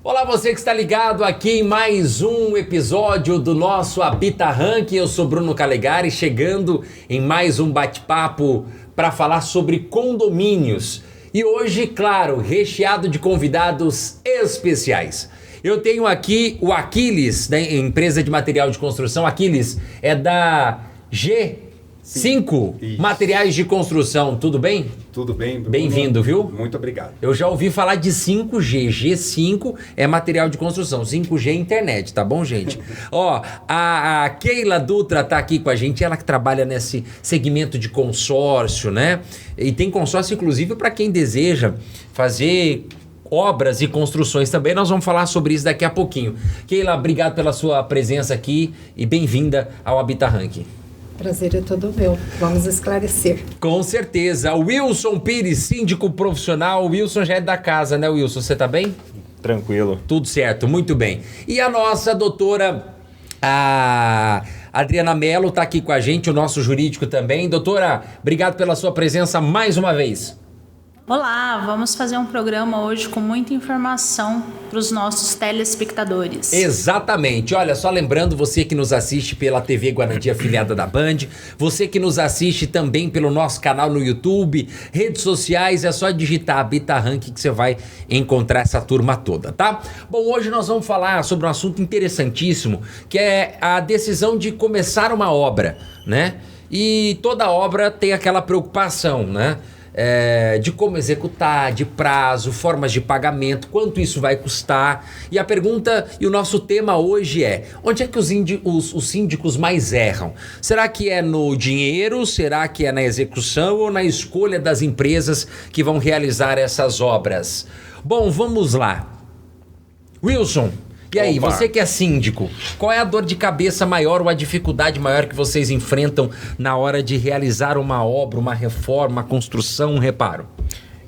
Olá, você que está ligado aqui em mais um episódio do nosso Habita Ranking. Eu sou Bruno Calegari, chegando em mais um bate-papo para falar sobre condomínios. E hoje, claro, recheado de convidados especiais. Eu tenho aqui o Aquiles, da empresa de material de construção. Aquiles é da G5 Materiais de Construção, tudo bem? Tudo bem, Bruno. Bem-vindo, viu? Muito obrigado. Eu já ouvi falar de 5G. G5 é material de construção, 5G é internet, tá bom, gente? Ó, a Keila Dutra tá aqui com a gente, ela que trabalha nesse segmento de consórcio, né? E tem consórcio, inclusive, para quem deseja fazer obras e construções também. Nós vamos falar sobre isso daqui a pouquinho. Keila, obrigado pela sua presença aqui e bem-vinda ao Habita Ranking. Prazer é todo meu. Vamos esclarecer. Com certeza. Wilson Pires, síndico profissional. O Wilson já é da casa, né, Wilson? Você tá bem? Tranquilo. Tudo certo, muito bem. E a nossa doutora, a Adriana Mello, tá aqui com a gente, o nosso jurídico também. Doutora, obrigado pela sua presença mais uma vez. Olá, vamos fazer um programa hoje com muita informação para os nossos telespectadores. Exatamente. Olha, só lembrando, você que nos assiste pela TV Guarandi, afiliada da Band, você que nos assiste também pelo nosso canal no YouTube, redes sociais, é só digitar Habita Ranking que você vai encontrar essa turma toda, tá? Bom, hoje nós vamos falar sobre um assunto interessantíssimo, que é a decisão de começar uma obra, né? E toda obra tem aquela preocupação, né? De como executar, de prazo, formas de pagamento, quanto isso vai custar. E a pergunta e o nosso tema hoje é: onde é que os síndicos mais erram? Será que é no dinheiro? Será que é na execução ou na escolha das empresas que vão realizar essas obras? Bom, vamos lá. Wilson, e aí, você que é síndico, qual é a dor de cabeça maior ou a dificuldade maior que vocês enfrentam na hora de realizar uma obra, uma reforma, uma construção, um reparo?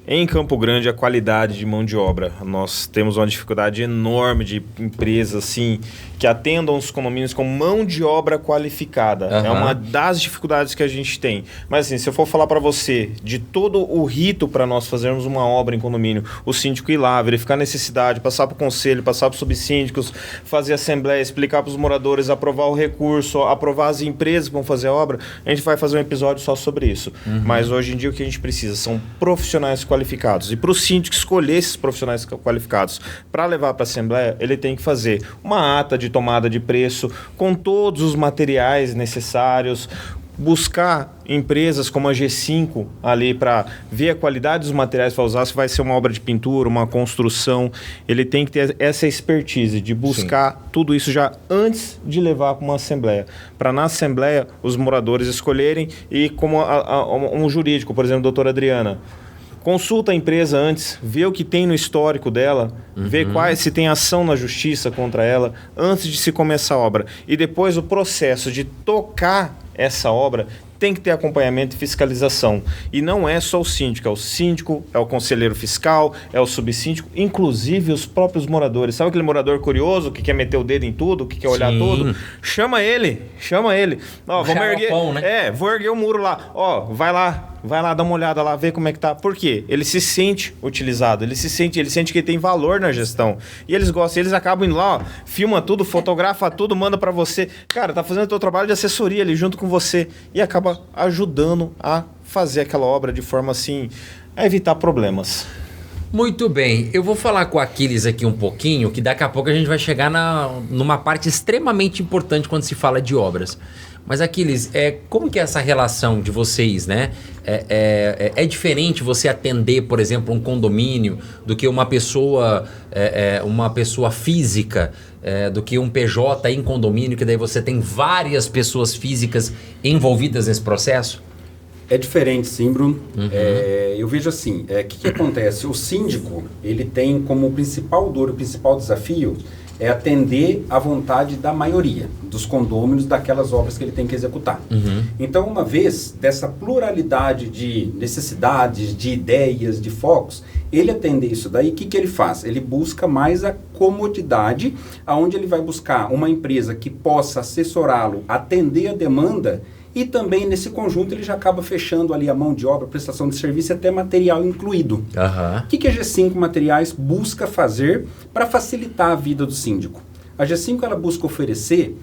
Em Campo Grande, a qualidade de mão de obra. Nós temos uma dificuldade enorme de empresas assim, que atendam os condomínios com mão de obra qualificada. É uma das dificuldades que a gente tem. Mas assim, se eu for falar para você de todo o rito para nós fazermos uma obra em condomínio, o síndico ir lá, verificar a necessidade, passar para o conselho, passar para os subsíndicos, fazer assembleia, explicar para os moradores, aprovar o recurso, aprovar as empresas que vão fazer a obra, a gente vai fazer um episódio só sobre isso. Mas hoje em dia o que a gente precisa são profissionais qualificados. E para o síndico escolher esses profissionais qualificados para levar para a assembleia, ele tem que fazer uma ata de tomada de preço com todos os materiais necessários, buscar empresas como a G5 ali para ver a qualidade dos materiais para usar, se vai ser uma obra de pintura, uma construção. Ele tem que ter essa expertise de buscar tudo isso já antes de levar para uma assembleia. Para na assembleia os moradores escolherem e como um jurídico, por exemplo, a doutora Adriana, consulta a empresa antes, vê o que tem no histórico dela, vê se tem ação na justiça contra ela, antes de se começar a obra. E depois o processo de tocar essa obra tem que ter acompanhamento e fiscalização. E não é só o síndico, é o conselheiro fiscal, é o subsíndico, inclusive os próprios moradores. Sabe aquele morador curioso que quer meter o dedo em tudo, que quer olhar tudo? Chama ele. Ó, vamos erguer, né? Vou erguer o muro lá. Ó, vai lá, dá uma olhada lá, vê como é que tá. Por quê? Ele se sente utilizado, ele sente que ele tem valor na gestão. E eles gostam, eles acabam indo lá, ó, filma tudo, fotografa tudo, manda pra você. Cara, tá fazendo o teu trabalho de assessoria ali junto com você e acaba ajudando a fazer aquela obra de forma assim, a evitar problemas. Muito bem, eu vou falar com o Aquiles aqui um pouquinho, que daqui a pouco a gente vai chegar numa parte extremamente importante quando se fala de obras. Mas Aquiles, como que é essa relação de vocês, né? É diferente você atender, por exemplo, um condomínio do que uma pessoa física, do que um PJ em condomínio, que daí você tem várias pessoas físicas envolvidas nesse processo? É diferente, sim, Bruno. Eu vejo assim, que acontece? O síndico, ele tem como principal dor, o principal desafio é atender à vontade da maioria dos condôminos daquelas obras que ele tem que executar. Então, uma vez dessa pluralidade de necessidades, de ideias, de focos, ele atender isso daí, o que ele faz? Ele busca mais a comodidade, aonde ele vai buscar uma empresa que possa assessorá-lo, atender a demanda e também nesse conjunto ele já acaba fechando ali a mão de obra, prestação de serviço e até material incluído. O que a G5 Materiais busca fazer para facilitar a vida do síndico? A G5 ela busca oferecer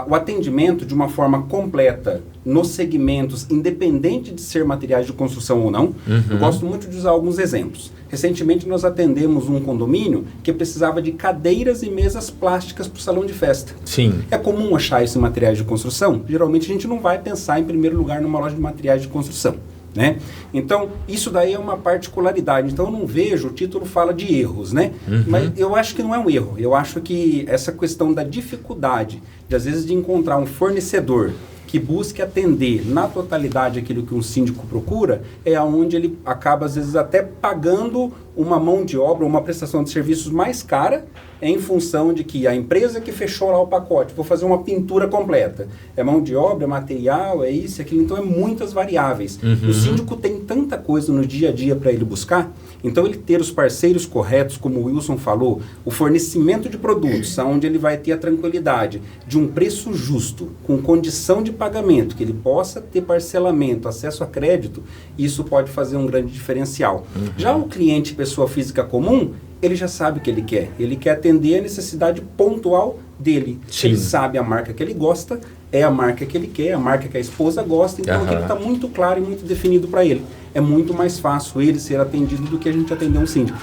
o atendimento de uma forma completa nos segmentos, independente de ser materiais de construção ou não. Eu gosto muito de usar alguns exemplos. Recentemente nós atendemos um condomínio que precisava de cadeiras e mesas plásticas para o salão de festa. Sim. É comum achar isso em materiais de construção? Geralmente a gente não vai pensar em primeiro lugar numa loja de materiais de construção, né? Então, isso daí é uma particularidade. Então, eu não vejo, o título fala de erros, né? Mas eu acho que não é um erro. Eu acho que essa questão da dificuldade, às vezes, de encontrar um fornecedor que busque atender na totalidade aquilo que um síndico procura, é onde ele acaba, às vezes, até pagando uma mão de obra, uma prestação de serviços mais cara, em função de que a empresa que fechou lá o pacote, vou fazer uma pintura completa. É mão de obra, é material, é isso, é aquilo. Então, é muitas variáveis. O síndico tem tanta coisa no dia a dia para ele buscar, então ele ter os parceiros corretos, como o Wilson falou, o fornecimento de produtos, onde ele vai ter a tranquilidade de um preço justo, com condição de pagamento, que ele possa ter parcelamento, acesso a crédito, isso pode fazer um grande diferencial. Já o cliente, pessoa física comum, ele já sabe o que ele quer. Ele quer atender a necessidade pontual dele. Sim. Ele sabe a marca que ele gosta, é a marca que ele quer, a marca que a esposa gosta, então aquilo está muito claro e muito definido para ele. É muito mais fácil ele ser atendido do que a gente atender um síndico.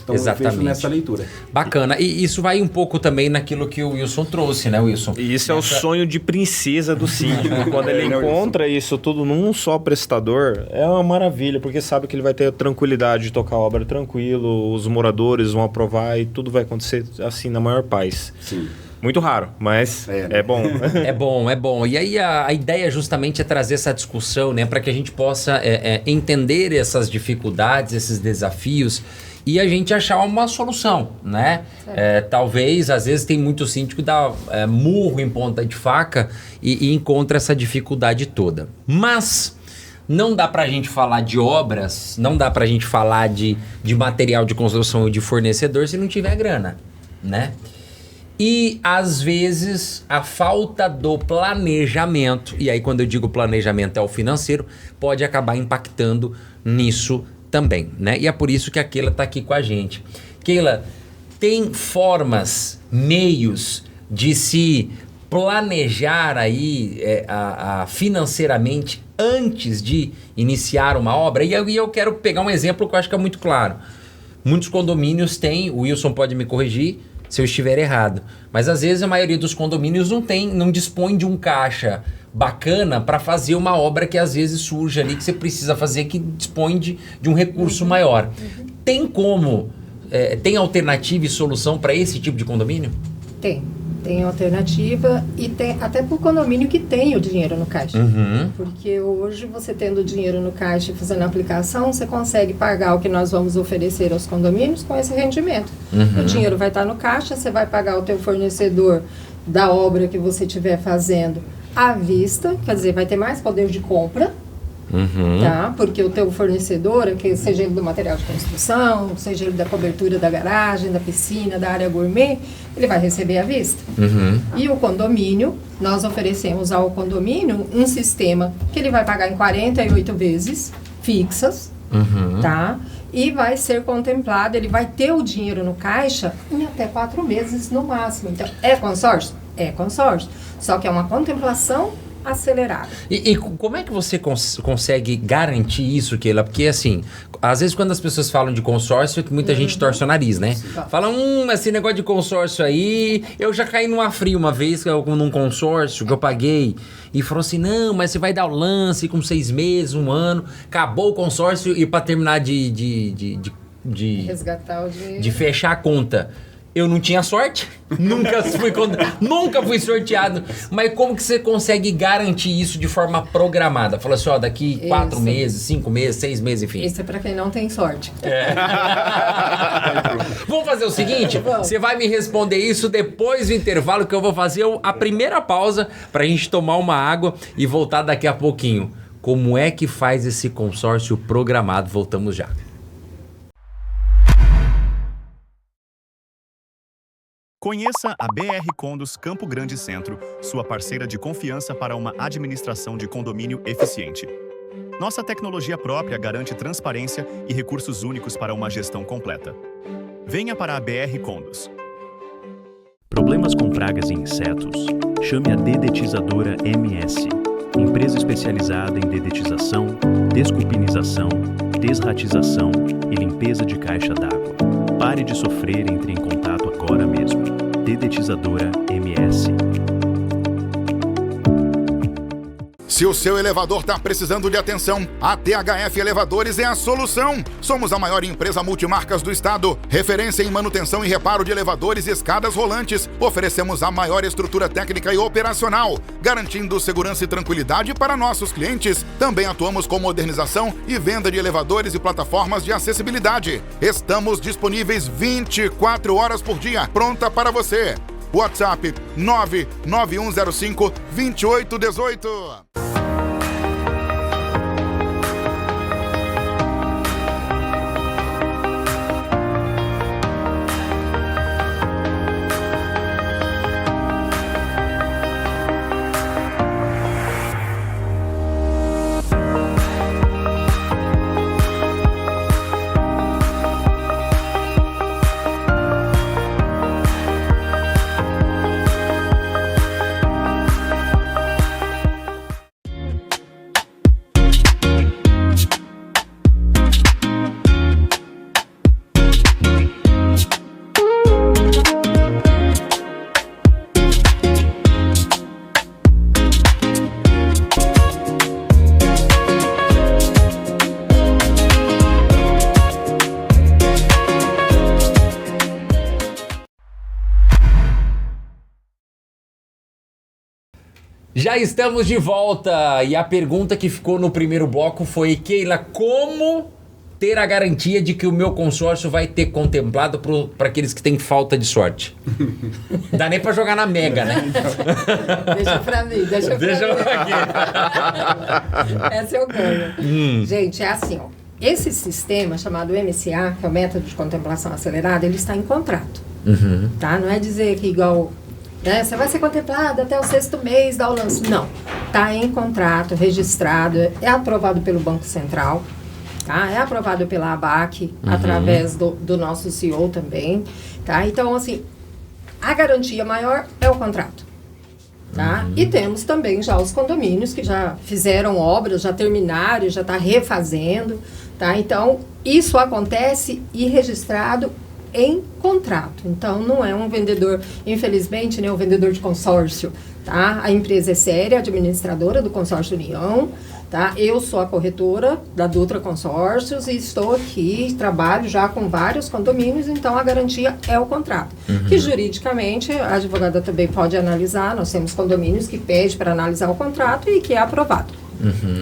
Então Exatamente. eu vejo nessa leitura. Bacana. E isso vai um pouco também naquilo que o Wilson trouxe, né, Wilson? E isso é o sonho de princesa do síndico. Quando ele encontra isso tudo num só prestador, é uma maravilha, porque sabe que ele vai ter a tranquilidade de tocar a obra tranquilo, os moradores vão aprovar e tudo vai acontecer assim na maior paz. Sim. Muito raro, mas é bom. É bom. E aí a ideia justamente é trazer essa discussão, né, para que a gente possa entender essas dificuldades, esses desafios e a gente achar uma solução, né? Talvez, às vezes, tem muito síndico que dá murro em ponta de faca e encontra essa dificuldade toda. Mas não dá pra gente falar de obras, não dá pra gente falar de material de construção e de fornecedor se não tiver grana, né? E, às vezes, a falta do planejamento, e aí quando eu digo planejamento é o financeiro, pode acabar impactando nisso também, né? E é por isso que a Keila está aqui com a gente. Keila, tem formas, meios de se planejar aí financeiramente antes de iniciar uma obra? E eu quero pegar um exemplo que eu acho que é muito claro. Muitos condomínios têm, o Wilson pode me corrigir se eu estiver errado, mas às vezes a maioria dos condomínios não dispõe de um caixa bacana para fazer uma obra que às vezes surge ali que você precisa fazer, que dispõe de um recurso maior. Tem como, tem alternativa e solução para esse tipo de condomínio? Tem alternativa e tem até para o condomínio que tem o dinheiro no caixa. Porque hoje você tendo dinheiro no caixa e fazendo a aplicação, você consegue pagar o que nós vamos oferecer aos condomínios com esse rendimento. O dinheiro vai estar no caixa, você vai pagar o teu fornecedor da obra que você estiver fazendo à vista, quer dizer, vai ter mais poder de compra, tá? Porque o teu fornecedor, que seja ele do material de construção, seja ele da cobertura da garagem, da piscina, da área gourmet, ele vai receber à vista. E o condomínio, nós oferecemos ao condomínio um sistema que ele vai pagar em 48 vezes fixas, tá? E vai ser contemplado, ele vai ter o dinheiro no caixa em até 4 meses no máximo. Então, é consórcio? É consórcio. Só que é uma contemplação acelerada. E como é que você consegue garantir isso, Keila? Porque assim, às vezes quando as pessoas falam de consórcio, muita gente torce o nariz, né? Fala, esse negócio de consórcio aí, eu já caí numa fria uma vez, num consórcio que eu paguei, e falou assim, não, mas você vai dar o lance com 6 meses, 1 ano, acabou o consórcio e para terminar de resgatar o dinheiro, de fechar a conta. Eu não tinha sorte, nunca fui sorteado. Mas como que você consegue garantir isso de forma programada? Fala assim, daqui 4 meses, 5 meses, 6 meses, enfim. Isso é pra quem não tem sorte. Vamos fazer o seguinte? Você vai me responder isso depois do intervalo, que eu vou fazer a primeira pausa pra gente tomar uma água e voltar daqui a pouquinho. Como é que faz esse consórcio programado? Voltamos já. Conheça a BR Condos Campo Grande Centro, sua parceira de confiança para uma administração de condomínio eficiente. Nossa tecnologia própria garante transparência e recursos únicos para uma gestão completa. Venha para a BR Condos. Problemas com pragas e insetos? Chame a Dedetizadora MS, empresa especializada em dedetização, desculpinização, desratização e limpeza de caixa d'água. Pare de sofrer e entre em contato agora mesmo. Dedetizadora MS. Se o seu elevador está precisando de atenção, a THF Elevadores é a solução. Somos a maior empresa multimarcas do estado, referência em manutenção e reparo de elevadores e escadas rolantes. Oferecemos a maior estrutura técnica e operacional, garantindo segurança e tranquilidade para nossos clientes. Também atuamos com modernização e venda de elevadores e plataformas de acessibilidade. Estamos disponíveis 24 horas por dia, pronta para você. WhatsApp 99105-2818. Já estamos de volta e a pergunta que ficou no primeiro bloco foi: Keila, como ter a garantia de que o meu consórcio vai ter contemplado para aqueles que têm falta de sorte? Dá nem para jogar na Mega, né? Deixa pra mim, deixa pra mim. Essa eu ganho. Gente, é assim, ó. Esse sistema chamado MCA, que é o Método de Contemplação Acelerada, ele está em contrato. Tá? Não é dizer que igual... Você vai ser contemplado até o 6º mês da lance. Não. Está em contrato, registrado, é aprovado pelo Banco Central, tá? É aprovado pela ABAC, através do nosso CEO também. Tá? Então, assim, a garantia maior é o contrato. Tá? E temos também já os condomínios que já fizeram obras, já terminaram, já está refazendo. Tá? Então, isso acontece e registrado em contrato. Então, não é um vendedor, infelizmente, né, um vendedor de consórcio, tá? A empresa é séria, administradora do Consórcio União, tá? Eu sou a corretora da Dutra Consórcios e estou aqui, trabalho já com vários condomínios, então a garantia é o contrato. Que juridicamente, a advogada também pode analisar, nós temos condomínios que pedem para analisar o contrato e que é aprovado.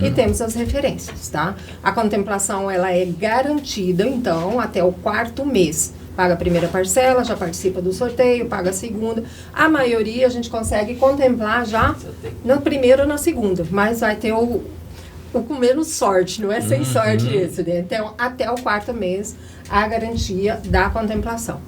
E temos as referências, tá? A contemplação, ela é garantida, então, até o 4º mês. Paga a primeira parcela, já participa do sorteio, paga a segunda. A maioria a gente consegue contemplar já no primeiro ou na segunda, mas vai ter o com menos sorte, não é sem sorte isso, né? Então, até o 4º mês, a garantia da contemplação.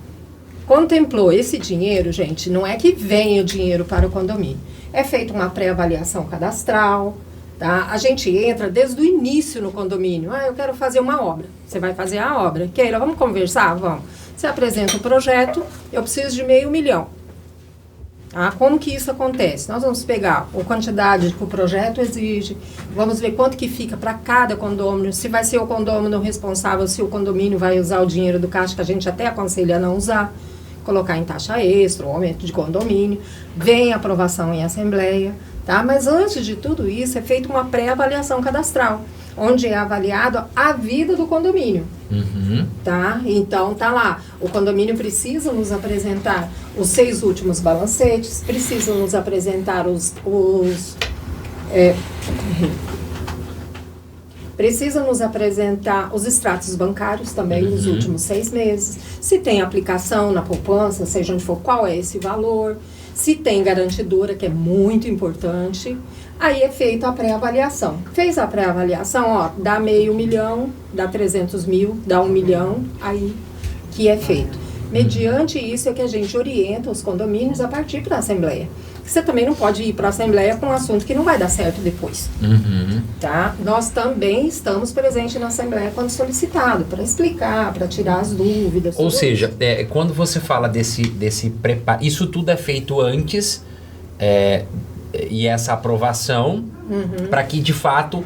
Contemplou esse dinheiro, gente, não é que vem o dinheiro para o condomínio. É feita uma pré-avaliação cadastral, tá? A gente entra desde o início no condomínio. Eu quero fazer uma obra. Você vai fazer a obra. Keila, vamos conversar? Vamos. Você apresenta o projeto, eu preciso de R$500 mil. Ah, como que isso acontece? Nós vamos pegar a quantidade que o projeto exige, vamos ver quanto que fica para cada condômino, se vai ser o condômino responsável, se o condomínio vai usar o dinheiro do caixa, que a gente até aconselha a não usar, colocar em taxa extra, ou aumento de condomínio, vem a aprovação em assembleia, tá? Mas antes de tudo isso, é feita uma pré-avaliação cadastral, onde é avaliado a vida do condomínio. Tá? Então, tá lá. O condomínio precisa nos apresentar os 6 últimos balancetes, precisa nos apresentar precisa nos apresentar os extratos bancários também dos últimos 6 meses, se tem aplicação na poupança, seja onde for, qual é esse valor, se tem garantidora, que é muito importante. Aí é feita a pré-avaliação. Fez a pré-avaliação, ó, dá R$500 mil, dá 300 mil, dá R$1 milhão, aí que é feito. Mediante isso é que a gente orienta os condomínios a partir para a Assembleia. Você também não pode ir para a Assembleia com um assunto que não vai dar certo depois. Tá? Nós também estamos presentes na Assembleia quando solicitado, para explicar, para tirar as dúvidas. Ou seja, quando você fala desse preparo, isso tudo é feito antes, e essa aprovação, para que de fato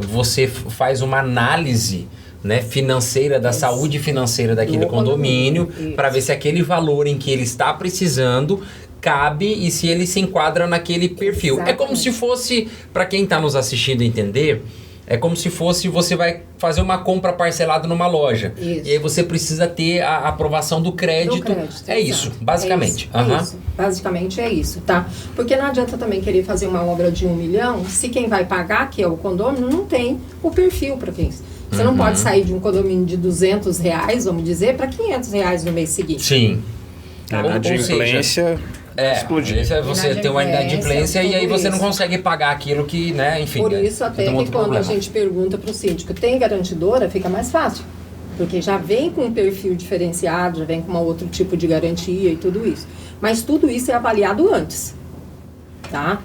você faz uma análise, né, financeira, da saúde financeira daquele condomínio, para ver se aquele valor em que ele está precisando cabe e se ele se enquadra naquele perfil. Exatamente. É como se fosse, para quem está nos assistindo entender, é como se fosse você vai fazer uma compra parcelada numa loja. Isso. E aí você precisa ter a aprovação do crédito. É isso, basicamente. Isso. Basicamente é isso, tá? Porque não adianta também querer fazer uma obra de 1 milhão se quem vai pagar, que é o condomínio, não tem o perfil para isso. Você não pode sair de um condomínio de R$200, vamos dizer, para R$500 no mês seguinte. Sim. A inadimplência explodir. Você tem uma inadimplência e aí você não consegue pagar aquilo que, né, enfim. Por isso até que quando a gente pergunta para o síndico, tem garantidora, fica mais fácil. Porque já vem com um perfil diferenciado, já vem com um outro tipo de garantia e tudo isso. Mas tudo isso é avaliado antes. Tá?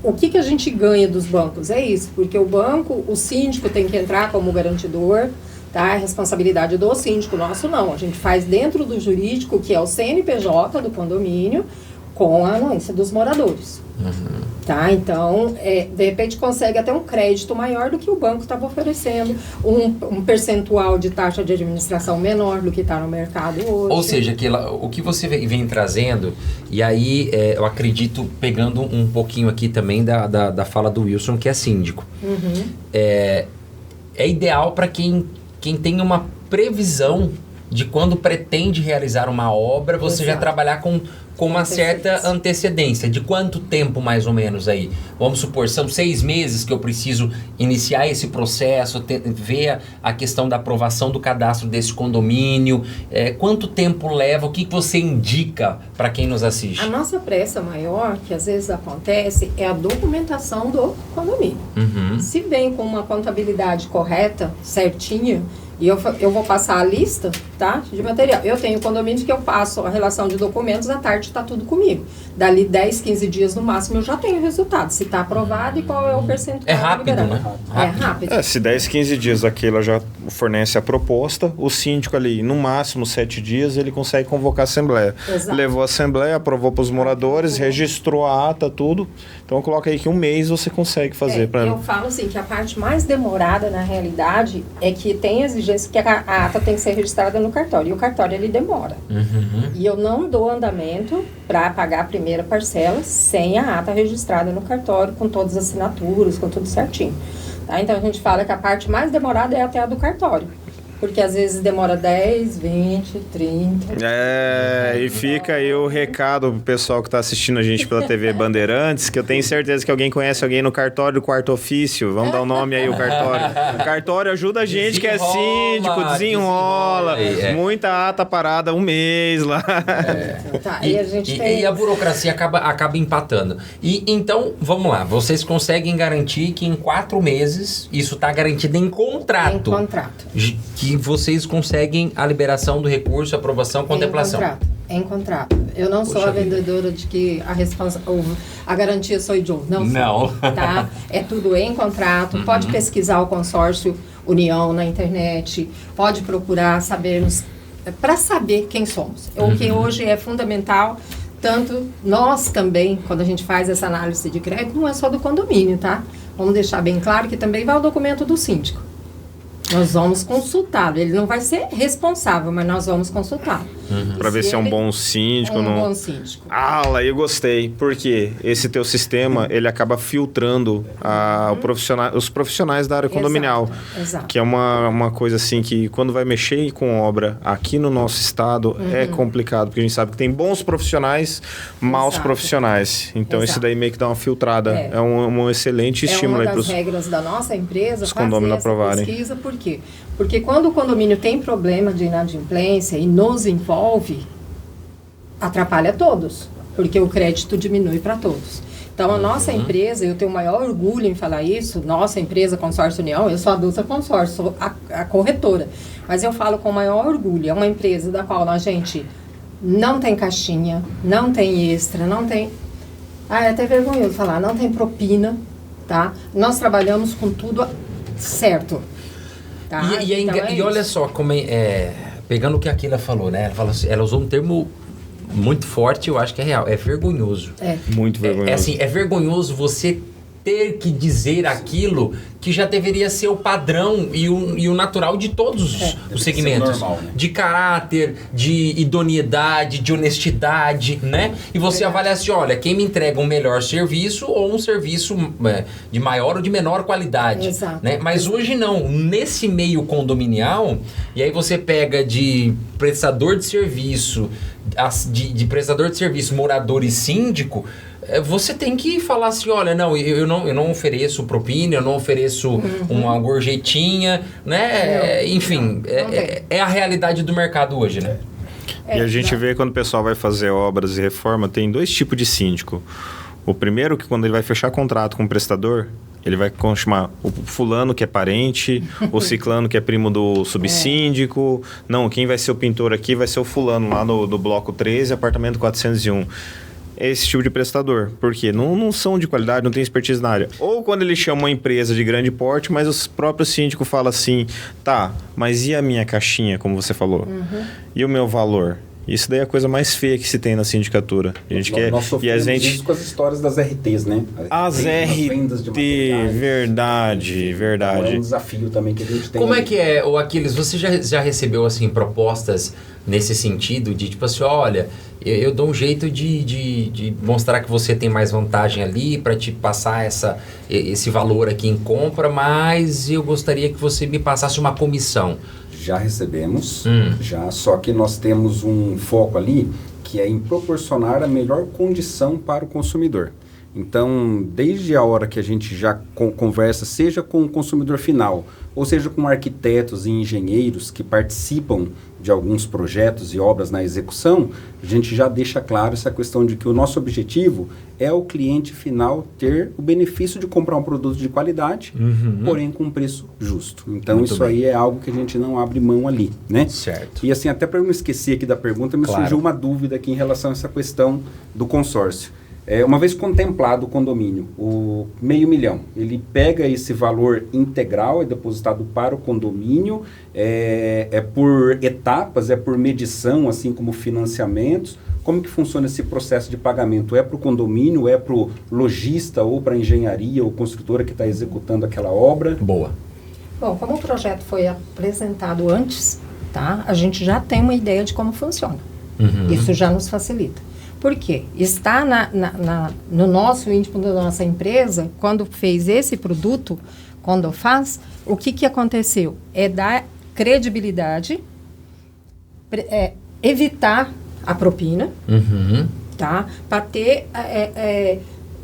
O que a gente ganha dos bancos? É isso, porque o banco, o síndico tem que entrar como garantidor, tá? É responsabilidade do síndico, nosso não. A gente faz dentro do jurídico, que é o CNPJ do condomínio, com a anuência dos moradores. Tá? Então, de repente consegue até um crédito maior do que o banco estava oferecendo, um percentual de taxa de administração menor do que está no mercado hoje. Ou seja, o que você vem trazendo, e aí eu acredito, pegando um pouquinho aqui também da fala do Wilson, que é síndico. É ideal para quem tem uma previsão de quando pretende realizar uma obra, você já trabalhar com uma certa antecedência. De quanto tempo, mais ou menos, aí? Vamos supor, são 6 meses que eu preciso iniciar esse processo, ver a questão da aprovação do cadastro desse condomínio. Quanto tempo leva? O que você indica para quem nos assiste? A nossa pressa maior, que às vezes acontece, é a documentação do condomínio. Se vem com uma contabilidade correta, certinha, e eu vou passar a lista, tá, de material. Eu tenho condomínios que eu passo a relação de documentos, à tarde está tudo comigo. Dali 10, 15 dias no máximo eu já tenho o resultado. Se está aprovado e qual é o percentual. É rápido, né? É rápido. Se 10, 15 dias aquela já fornece a proposta, o síndico ali, no máximo 7 dias, ele consegue convocar a assembleia. Exato. Levou a assembleia, aprovou para os moradores, registrou a ata, tudo. Então coloca aí que 1 mês você consegue fazer. Eu falo assim, que a parte mais demorada na realidade é que tem exigência que a ata tem que ser registrada no cartório. E o cartório, ele demora. E eu não dou andamento para pagar a primeira parcela sem a ata registrada no cartório, com todas as assinaturas, com tudo certinho. Tá? Então, a gente fala que a parte mais demorada é até a do cartório. Porque às vezes demora 10, 20, 30... e fica aí o recado pro pessoal que tá assistindo a gente pela TV Bandeirantes, que eu tenho certeza que alguém conhece alguém no cartório do quarto ofício. Vamos dar o nome aí, o cartório. O cartório ajuda a gente que é síndico, desenrola. Muita ata parada, 1 mês lá. Tá, e a burocracia acaba empatando. E então, vamos lá, vocês conseguem garantir que em 4 meses, isso tá garantido em contrato. Em contrato. Que vocês conseguem a liberação do recurso, aprovação, contemplação. Em contrato. Eu não sou a vendedora de que a garantia sou eu. Não. Tá? É tudo em contrato. Pode pesquisar o consórcio União na internet. Pode procurar sabermos, para saber quem somos. O que hoje é fundamental, tanto nós também, quando a gente faz essa análise de crédito, não é só do condomínio, tá? Vamos deixar bem claro que também vai o documento do síndico. Nós vamos consultá-lo. Ele não vai ser responsável, mas nós vamos consultá-lo. Para ver se é um bom síndico. Bom síndico. Eu gostei. Porque esse teu sistema, ele acaba filtrando os profissionais da área condominial. Exato. Que é uma coisa assim que quando vai mexer com obra aqui no nosso estado é complicado. Porque a gente sabe que tem bons profissionais, maus profissionais. Então isso daí meio que dá uma filtrada. É um excelente estímulo aí para os regras da nossa empresa, os condôminos aprovarem. Pesquisa. Por quê? Porque quando o condomínio tem problema de inadimplência e nos envolve, atrapalha todos, porque o crédito diminui para todos. Então, a nossa empresa, eu tenho o maior orgulho em falar isso, nossa empresa, Consórcio União, eu sou a Dulce Consórcio, sou a corretora. Mas eu falo com o maior orgulho, é uma empresa da qual a gente não tem caixinha, não tem extra, não tem... é até vergonhoso falar, não tem propina, tá? Nós trabalhamos com tudo certo, tá? E olha só, como pegando o que a Keila falou, né? Ela usou um termo muito forte, eu acho que é real, é vergonhoso. Muito vergonhoso. É vergonhoso você ter que dizer aquilo que já deveria ser o padrão e o natural de todos os segmentos. Normal, né? De caráter, de idoneidade, de honestidade, né? E você avalia assim, olha, quem me entrega um melhor serviço ou um serviço de maior ou de menor qualidade. Exato. Né? Mas hoje não. Nesse meio condominial, e aí você pega de prestador de serviço, de prestador de serviço, morador e síndico, você tem que falar assim, olha, não, eu não ofereço propina, eu não ofereço uma gorjetinha, né? Enfim, é a realidade do mercado hoje, né? E a gente vê quando o pessoal vai fazer obras e reforma, tem 2 tipos de síndico. O primeiro, que quando ele vai fechar contrato com o prestador, ele vai chamar o fulano que é parente, o ciclano que é primo do subsíndico. Não, quem vai ser o pintor aqui vai ser o fulano lá do bloco 13, apartamento 401. Esse tipo de prestador, porque não são de qualidade, não tem expertise na área. Ou quando ele chama uma empresa de grande porte, mas o próprio síndico fala assim, tá, mas e a minha caixinha, como você falou? E o meu valor? Isso daí é a coisa mais feia que se tem na sindicatura. Nós sofremos isso com as histórias das RTs, né? As vendas de RT, materiais. verdade. Então, é um desafio também que a gente tem. Como é que é, Aquiles, você já recebeu, assim, propostas nesse sentido de, tipo assim, olha, eu dou um jeito de mostrar que você tem mais vantagem ali para te passar esse valor aqui em compra, mas eu gostaria que você me passasse uma comissão. Já recebemos, só que nós temos um foco ali que é em proporcionar a melhor condição para o consumidor. Então, desde a hora que a gente já conversa, seja com o consumidor final, ou seja com arquitetos e engenheiros que participam de alguns projetos e obras na execução, a gente já deixa claro essa questão de que o nosso objetivo é o cliente final ter o benefício de comprar um produto de qualidade, porém com um preço justo. Então, Muito isso bem. aí é algo que a gente não abre mão ali, né? Certo. E assim, até para eu não esquecer aqui da pergunta, me surgiu uma dúvida aqui em relação a essa questão do consórcio. Uma vez contemplado o condomínio, o R$500 mil, ele pega esse valor integral, é depositado para o condomínio, é por etapas, é por medição, assim como financiamentos. Como que funciona esse processo de pagamento? É para o condomínio, é para o lojista ou para a engenharia ou construtora que está executando aquela obra? Boa. Bom, como o projeto foi apresentado antes, tá? A gente já tem uma ideia de como funciona. Isso já nos facilita. Por quê? Está no nosso íntimo da nossa empresa, quando fez esse produto, quando faz, o que aconteceu? É dar credibilidade, evitar a propina, tá? Para ter,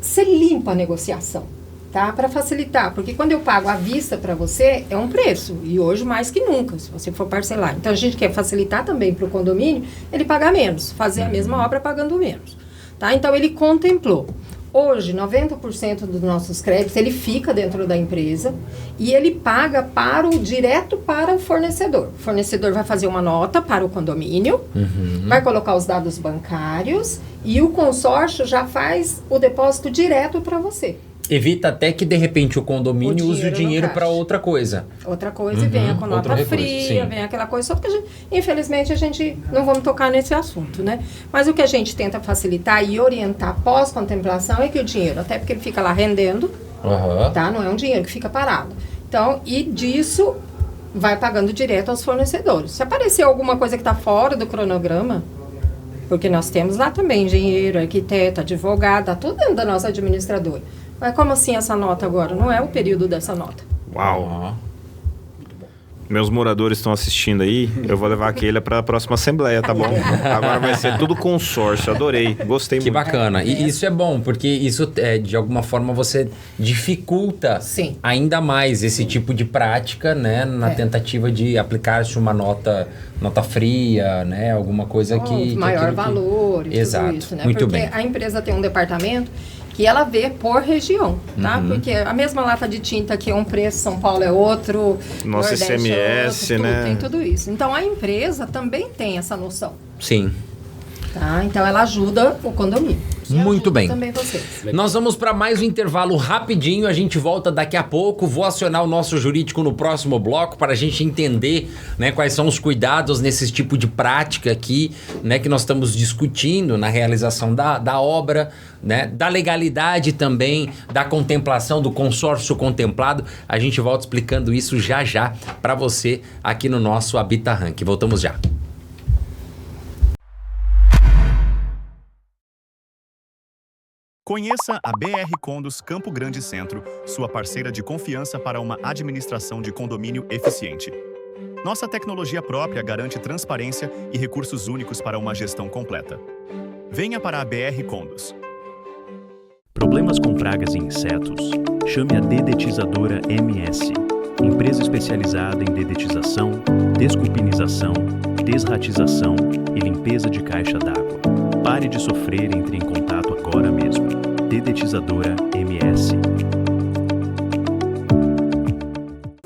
ser limpa a negociação, tá? Para facilitar, porque quando eu pago à vista para você, é um preço, e hoje mais que nunca, se você for parcelar. Então, a gente quer facilitar também para o condomínio, ele pagar menos, fazer a mesma obra pagando menos, tá? Então, ele contemplou. Hoje, 90% dos nossos créditos, ele fica dentro da empresa e ele paga direto para o fornecedor. O fornecedor vai fazer uma nota para o condomínio, vai colocar os dados bancários e o consórcio já faz o depósito direto para você. Evita até que, de repente, o condomínio use o dinheiro para outra coisa. Outra coisa, e venha com nota fria, vem aquela coisa. Só que, infelizmente, a gente não vamos tocar nesse assunto, né? Mas o que a gente tenta facilitar e orientar pós-contemplação é que o dinheiro, até porque ele fica lá rendendo, tá? Não é um dinheiro que fica parado. Então, e disso vai pagando direto aos fornecedores. Se aparecer alguma coisa que está fora do cronograma, porque nós temos lá também engenheiro, arquiteto, advogado, tá tudo dentro da nossa administradora. Mas como assim essa nota agora? Não é o período dessa nota. Uau! Meus moradores estão assistindo aí, eu vou levar aquele para a próxima assembleia, tá bom? Agora vai ser tudo consórcio, adorei, gostei muito. Que bacana. E isso é bom, porque isso, de alguma forma, você dificulta ainda mais esse tipo de prática, né? Na tentativa de aplicar-se uma nota fria, né? Alguma coisa que... Maior valor e Exato. tudo isso, né? Muito porque bem. a empresa tem um departamento que ela vê por região, tá? Porque a mesma lata de tinta aqui é um preço, São Paulo é outro, nosso Nordeste ICMS, é outro, né? Tem tudo isso. Então, a empresa também tem essa noção. Sim. Tá? Então, ela ajuda o condomínio. E Muito ajuda bem. também vocês. Nós vamos para mais um intervalo rapidinho, a gente volta daqui a pouco. Vou acionar o nosso jurídico no próximo bloco para a gente entender, né, quais são os cuidados nesse tipo de prática aqui, né, que nós estamos discutindo na realização da obra, né, da legalidade também, da contemplação do consórcio contemplado. A gente volta explicando isso já para você aqui no nosso Habita Rank. Voltamos já. Conheça a BR Condos Campo Grande Centro, sua parceira de confiança para uma administração de condomínio eficiente. Nossa tecnologia própria garante transparência e recursos únicos para uma gestão completa. Venha para a BR Condos. Problemas com pragas e insetos? Chame a Dedetizadora MS, empresa especializada em dedetização, desculpinização, desratização e limpeza de caixa d'água. Pare de sofrer e entre em contato agora mesmo. Dedetizadora MS.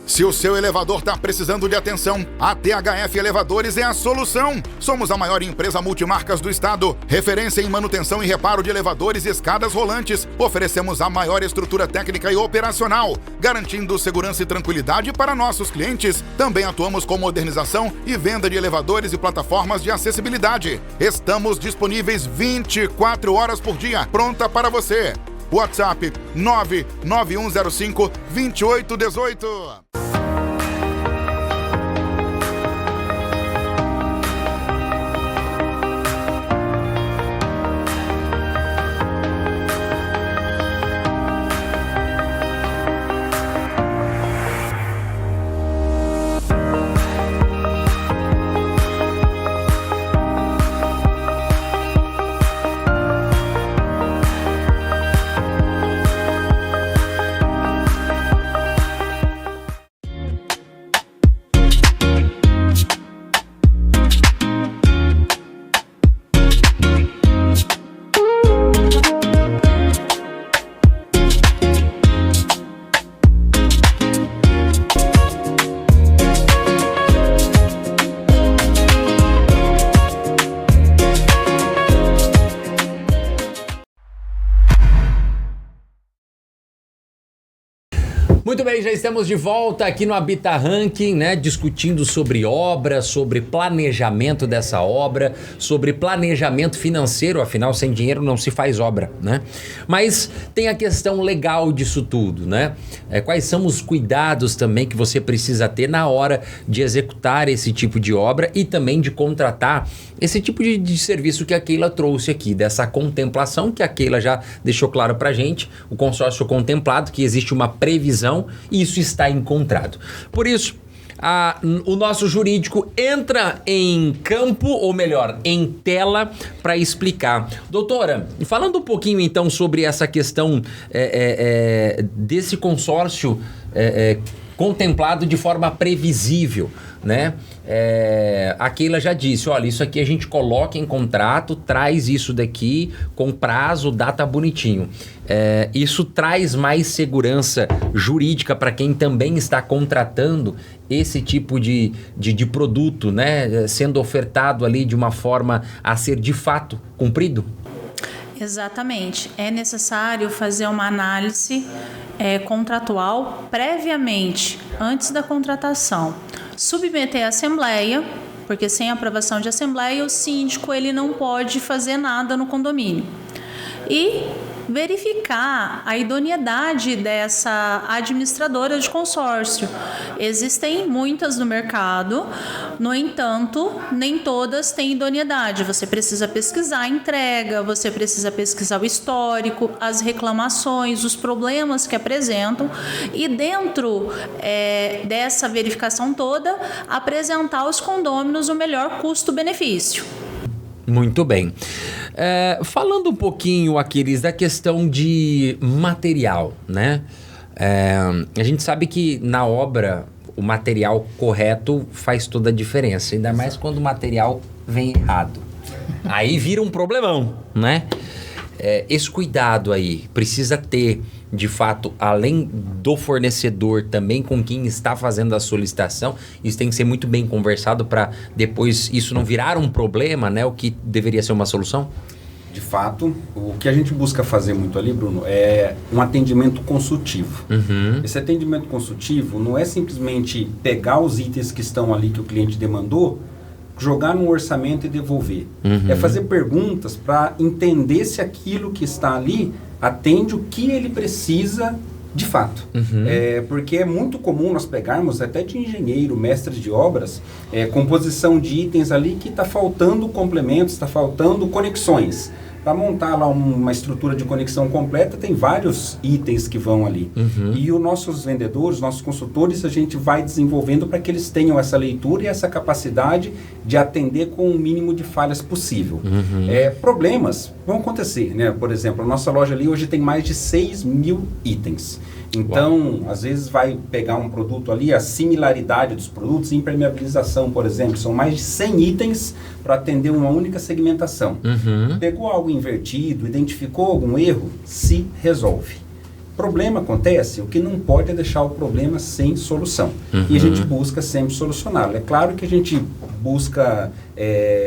Se o seu elevador está precisando de atenção, a THF Elevadores é a solução. Somos a maior empresa multimarcas do estado, referência em manutenção e reparo de elevadores e escadas rolantes. Oferecemos a maior estrutura técnica e operacional, garantindo segurança e tranquilidade para nossos clientes. Também atuamos com modernização e venda de elevadores e plataformas de acessibilidade. Estamos disponíveis 24 horas por dia, pronta para você. WhatsApp 99105-2818. Muito bem, já estamos de volta aqui no Habita Ranking, né? Discutindo sobre obra, sobre planejamento dessa obra, sobre planejamento financeiro, afinal, sem dinheiro não se faz obra, né? Mas tem a questão legal disso tudo, né? Quais são os cuidados também que você precisa ter na hora de executar esse tipo de obra e também de contratar esse tipo de serviço que a Keila trouxe aqui, dessa contemplação que a Keila já deixou claro pra gente, o consórcio contemplado, que existe uma previsão e isso está encontrado. Por isso, o nosso jurídico entra em campo, ou melhor, em tela, para explicar. Doutora, falando um pouquinho então sobre essa questão desse consórcio contemplado de forma previsível, né? A Keila já disse, olha, isso aqui a gente coloca em contrato, traz isso daqui com prazo, data bonitinho. Isso traz mais segurança jurídica para quem também está contratando esse tipo de produto, né? Sendo ofertado ali de uma forma a ser de fato cumprido? Exatamente. É necessário fazer uma análise contratual previamente, antes da contratação. Submeter à assembleia, porque sem aprovação de assembleia, o síndico ele não pode fazer nada no condomínio. E verificar a idoneidade dessa administradora de consórcio. Existem muitas no mercado, no entanto, nem todas têm idoneidade. Você precisa pesquisar a entrega, você precisa pesquisar o histórico, as reclamações, os problemas que apresentam e dentro dessa verificação toda, apresentar aos condôminos o melhor custo-benefício. Muito bem. Falando um pouquinho, Aquiles, da questão de material, né? A gente sabe que na obra o material correto faz toda a diferença, ainda mais quando o material vem errado. Aí vira um problemão, né? esse cuidado aí precisa ter, de fato, além do fornecedor, também com quem está fazendo a solicitação. Isso tem que ser muito bem conversado para depois isso não virar um problema, né? O que deveria ser uma solução? De fato, o que a gente busca fazer muito ali, Bruno, é um atendimento consultivo. Esse atendimento consultivo não é simplesmente pegar os itens que estão ali que o cliente demandou, jogar no orçamento e devolver. É fazer perguntas para entender se aquilo que está ali atende o que ele precisa de fato. Porque é muito comum nós pegarmos até de engenheiro, mestre de obras, composição de itens ali que está faltando complementos, está faltando conexões. Para montar lá uma estrutura de conexão completa, tem vários itens que vão ali. E os nossos vendedores, nossos consultores, a gente vai desenvolvendo para que eles tenham essa leitura e essa capacidade de atender com o mínimo de falhas possível. Problemas vão acontecer, né? Por exemplo, a nossa loja ali hoje tem mais de 6.000 itens. Então, às vezes vai pegar um produto ali, a similaridade dos produtos, impermeabilização, por exemplo, são mais de 100 itens para atender uma única segmentação. Pegou algo invertido, identificou algum erro, se resolve. Problema acontece, o que não pode é deixar o problema sem solução. E a gente busca sempre solucioná-lo. É claro que a gente busca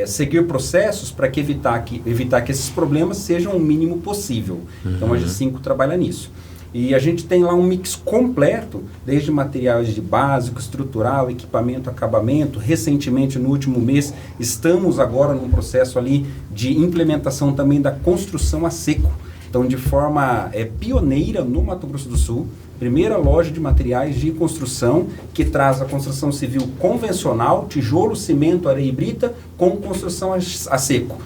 seguir processos para evitar que esses problemas sejam o mínimo possível. Então a G5 trabalha nisso. E a gente tem lá um mix completo, desde materiais de básico, estrutural, equipamento, acabamento. Recentemente, no último mês, estamos agora num processo ali de implementação também da construção a seco. Então, de forma pioneira no Mato Grosso do Sul, primeira loja de materiais de construção que traz a construção civil convencional, tijolo, cimento, areia e brita, com construção a seco.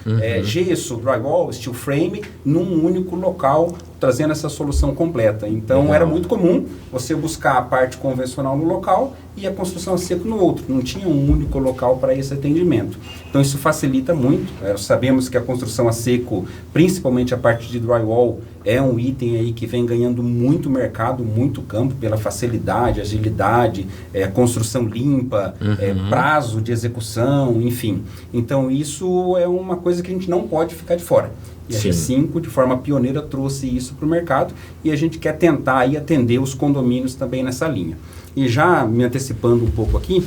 Gesso, drywall, steel frame, num único local, trazendo essa solução completa. Então, era muito comum você buscar a parte convencional no local e a construção a seco no outro. Não tinha um único local para esse atendimento. Então, isso facilita muito. Sabemos que a construção a seco, principalmente a parte de drywall, é um item aí que vem ganhando muito mercado, muito campo, pela facilidade, agilidade, construção limpa, prazo de execução, enfim. Então, isso é uma coisa que a gente não pode ficar de fora. E a G5, de forma pioneira, trouxe isso para o mercado e a gente quer tentar aí atender os condomínios também nessa linha. E já me antecipando um pouco aqui,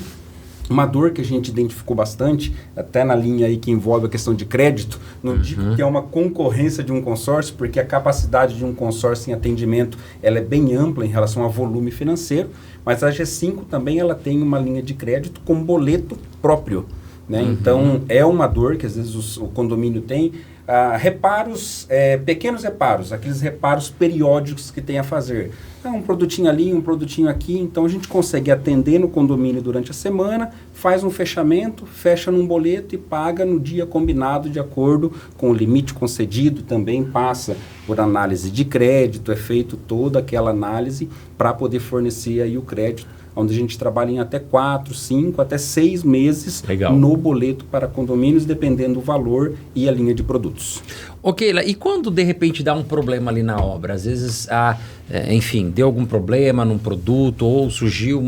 uma dor que a gente identificou bastante, até na linha aí que envolve a questão de crédito, não digo que é uma concorrência de um consórcio, porque a capacidade de um consórcio em atendimento ela é bem ampla em relação a volume financeiro, mas a G5 também ela tem uma linha de crédito com boleto próprio. Né? Então, é uma dor que às vezes o condomínio tem. Reparos, pequenos reparos, aqueles reparos periódicos que tem a fazer. Um produtinho ali, um produtinho aqui, então a gente consegue atender no condomínio durante a semana, faz um fechamento, fecha num boleto e paga no dia combinado de acordo com o limite concedido, também passa por análise de crédito, é feito toda aquela análise para poder fornecer aí o crédito, onde a gente trabalha em até 4, 5, até 6 meses no boleto para condomínios, dependendo do valor e a linha de produtos. Ok, e quando de repente dá um problema ali na obra? Às vezes, enfim, deu algum problema num produto ou surgiu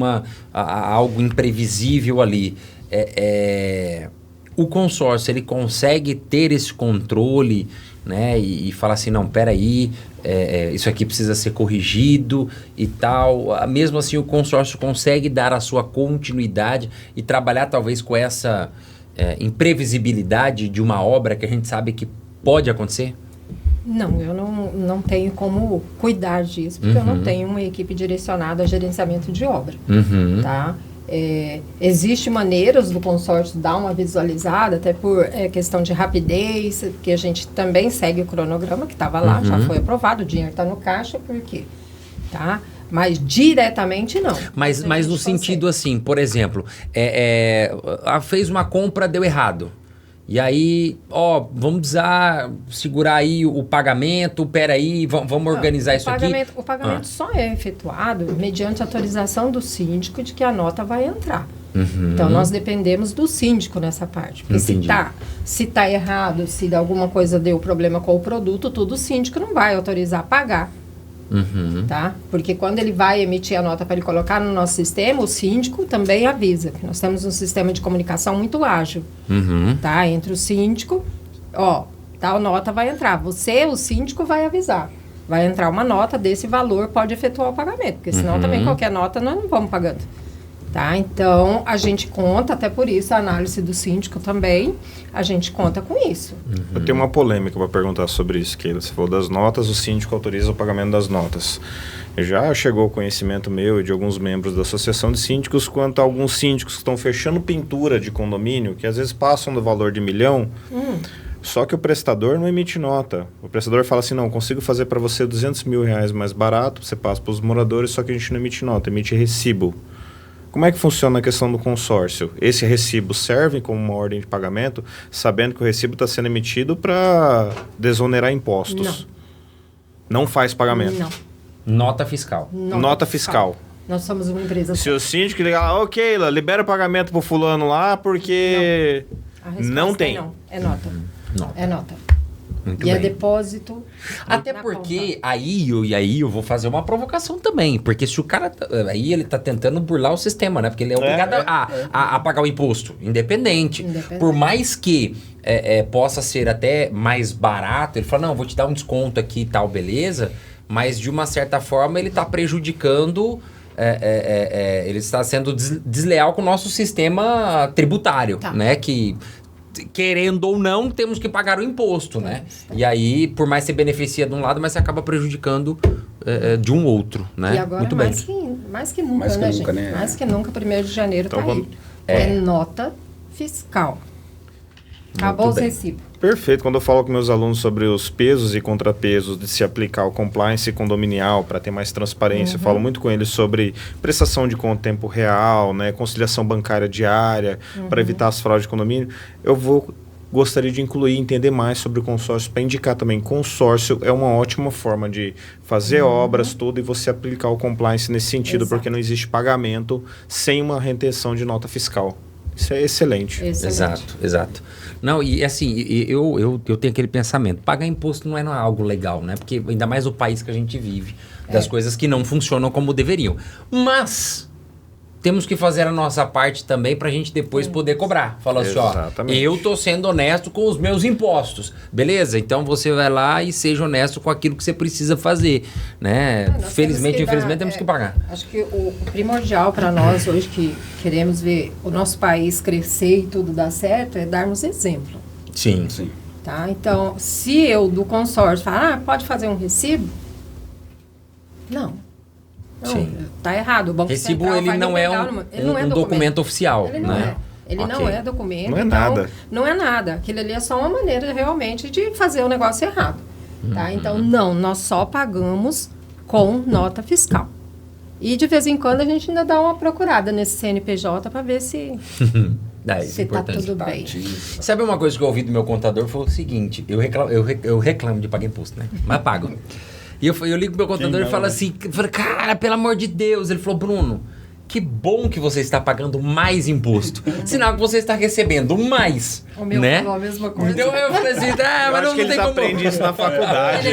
algo imprevisível ali. O consórcio, ele consegue ter esse controle, né, e falar assim, não, peraí, isso aqui precisa ser corrigido e tal. Mesmo assim, o consórcio consegue dar a sua continuidade e trabalhar talvez com essa imprevisibilidade de uma obra que a gente sabe que pode acontecer? Não, eu não tenho como cuidar disso, porque eu não tenho uma equipe direcionada a gerenciamento de obra, tá? Existem maneiras do consórcio dar uma visualizada, até por questão de rapidez, que a gente também segue o cronograma que estava lá, já foi aprovado, o dinheiro está no caixa, por quê? Tá? Mas diretamente não. Mas no sentido assim, por exemplo, fez uma compra, deu errado. E aí, vamos precisar segurar aí o pagamento, peraí, vamos organizar isso aqui. O pagamento só é efetuado mediante autorização do síndico de que a nota vai entrar. Então, nós dependemos do síndico nessa parte. Porque se tá errado, se alguma coisa deu problema com o produto, tudo o síndico não vai autorizar a pagar. Tá? Porque quando ele vai emitir a nota para ele colocar no nosso sistema, o síndico também avisa. Que nós temos um sistema de comunicação muito ágil, tá? Entre o síndico, tal nota vai entrar. Você, o síndico, vai avisar. Vai entrar uma nota desse valor, pode efetuar o pagamento. Porque senão também qualquer nota nós não vamos pagando. Tá? Então, a gente conta, até por isso, a análise do síndico também, a gente conta com isso. Eu tenho uma polêmica para perguntar sobre isso, Keila. Você falou das notas, o síndico autoriza o pagamento das notas. Já chegou o conhecimento meu e de alguns membros da Associação de Síndicos quanto a alguns síndicos que estão fechando pintura de condomínio, que às vezes passam do valor de 1 milhão, só que o prestador não emite nota. O prestador fala assim, não, consigo fazer para você 200 mil reais mais barato, você passa para os moradores, só que a gente não emite nota, emite recibo. Como é que funciona a questão do consórcio? Esse recibo serve como uma ordem de pagamento, sabendo que o recibo está sendo emitido para desonerar impostos? Não faz pagamento? Não. Nota fiscal. Nota fiscal. Nós somos uma empresa... Se o síndico ligar lá, ok, Keila, libera o pagamento pro fulano lá, porque não tem. É nota. É nota. Muito e bem. é depósito. Até porque aí eu vou fazer uma provocação também. Porque se o cara... Aí ele tá tentando burlar o sistema, né? Porque ele é obrigado a pagar o imposto. Independente. Por mais que possa ser até mais barato, ele fala, não, vou te dar um desconto aqui e tal, beleza. Mas de uma certa forma ele tá prejudicando... ele está sendo desleal com o nosso sistema tributário, né? Que... querendo ou não, temos que pagar o imposto, né? E aí, por mais que você beneficia de um lado, mas você acaba prejudicando de um outro, né? E agora, muito mais que nunca, Mais que né, nunca, gente? né? Mais que nunca, 1º de janeiro Então, tá aí. É nota fiscal. Acabou os recibos. Perfeito. Quando eu falo com meus alunos sobre os pesos e contrapesos de se aplicar o compliance condominial para ter mais transparência, eu falo muito com eles sobre prestação de conta em tempo real, né, conciliação bancária diária, para evitar as fraudes de condomínio. Gostaria de incluir, entender mais sobre o consórcio, para indicar também, consórcio é uma ótima forma de fazer obras, tudo, e você aplicar o compliance nesse sentido, porque não existe pagamento sem uma retenção de nota fiscal. Isso é excelente. Exato. Não, e assim, eu tenho aquele pensamento, pagar imposto não é algo legal, né? Porque ainda mais o país que a gente vive, das coisas que não funcionam como deveriam. Mas temos que fazer a nossa parte também pra gente depois poder cobrar. Fala assim, ó, eu tô sendo honesto com os meus impostos, beleza? Então você vai lá e seja honesto com aquilo que você precisa fazer, né? Felizmente ou infelizmente temos que pagar. Acho que o primordial para nós hoje que queremos ver o nosso país crescer e tudo dar certo é darmos exemplo. Sim. Tá? Então, se eu do consórcio falar, pode fazer um recibo? Não, tá errado. O Banco Recibo, Central ele vai não é um documento oficial, ele não né? Ele não é documento. Não é então, nada. Não é nada. Aquilo ali é só uma maneira realmente de fazer o negócio errado. Tá? Então, não, nós só pagamos com nota fiscal. E de vez em quando a gente ainda dá uma procurada nesse CNPJ para ver se tá tudo bem. Sabe uma coisa que eu ouvi do meu contador? Foi o seguinte, eu reclamo de pagar imposto, né? Mas pago. E eu ligo pro meu contador e falo assim, cara, pelo amor de Deus. Ele falou, Bruno, que bom que você está pagando mais imposto. Sinal que você está recebendo mais, O meu né? falou a mesma coisa. Então eu falei assim, mas não acho que tem eles como... aprendem isso na faculdade.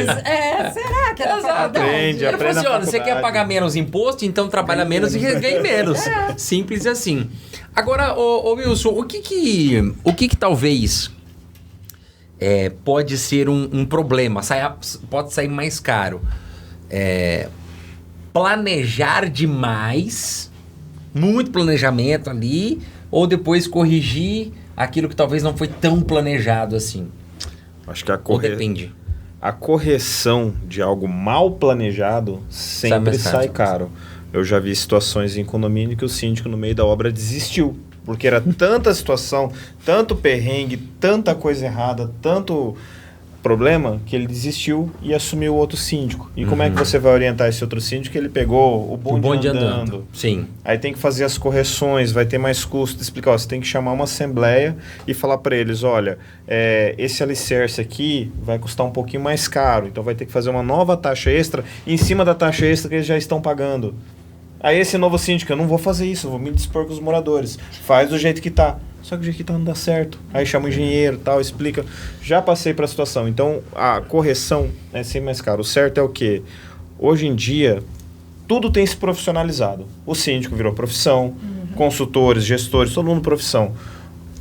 Será que era Exato. Aprende Ele falou assim, na olha, você quer pagar menos imposto, então trabalha menos e ganha menos. Simples assim. Agora, ô Wilson, o que talvez pode ser um problema, pode sair mais caro? Planejar demais, muito planejamento ali, ou depois corrigir aquilo que talvez não foi tão planejado assim? Acho que Ou depende. a correção de algo mal planejado sempre sai caro. Eu já vi situações em condomínio que o síndico no meio da obra desistiu. Porque era tanta situação, tanto perrengue, tanta coisa errada, tanto problema, que ele desistiu e assumiu outro síndico. E como é que você vai orientar esse outro síndico? Ele pegou o bonde andando. Sim. Aí tem que fazer as correções, vai ter mais custo. Explicar, ó, você tem que chamar uma assembleia e falar para eles, olha, esse alicerce aqui vai custar um pouquinho mais caro, então vai ter que fazer uma nova taxa extra em cima da taxa extra que eles já estão pagando. Aí esse novo síndico, eu não vou fazer isso, eu vou me dispor com os moradores. Faz do jeito que tá. Só que o jeito que tá não dá certo. Aí chama o engenheiro, tal, explica. Já passei para a situação. Então, a correção é sempre mais caro. O certo é o quê? Hoje em dia, tudo tem se profissionalizado. O síndico virou profissão, consultores, gestores, todo mundo profissão.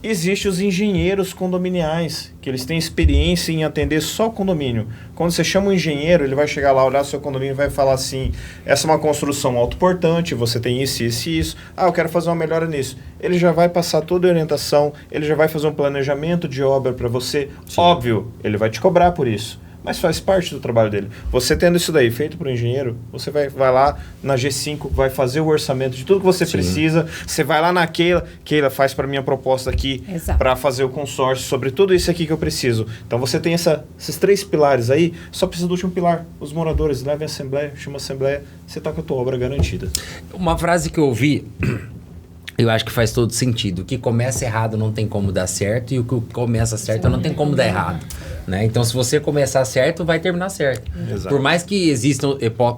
Existem os engenheiros condominiais, que eles têm experiência em atender só o condomínio. Quando você chama um engenheiro, ele vai chegar lá, olhar o seu condomínio e vai falar assim, essa é uma construção autoportante, você tem isso, isso e isso. Eu quero fazer uma melhora nisso. Ele já vai passar toda a orientação, ele já vai fazer um planejamento de obra para você. Sim. Óbvio, ele vai te cobrar por isso. Mas faz parte do trabalho dele. Você tendo isso daí feito por um engenheiro, você vai lá na G5, vai fazer o orçamento de tudo que você precisa. Você vai lá na Keila faz para mim a proposta aqui para fazer o consórcio sobre tudo isso aqui que eu preciso. Então você tem esses 3 pilares aí, só precisa do último pilar. Os moradores levem a assembleia, chama a assembleia, você está com a tua obra garantida. Uma frase que eu ouvi, eu acho que faz todo sentido. O que começa errado não tem como dar certo e o que começa certo não tem como dar errado. Né? Então, se você começar certo, vai terminar certo. Exato. Por mais que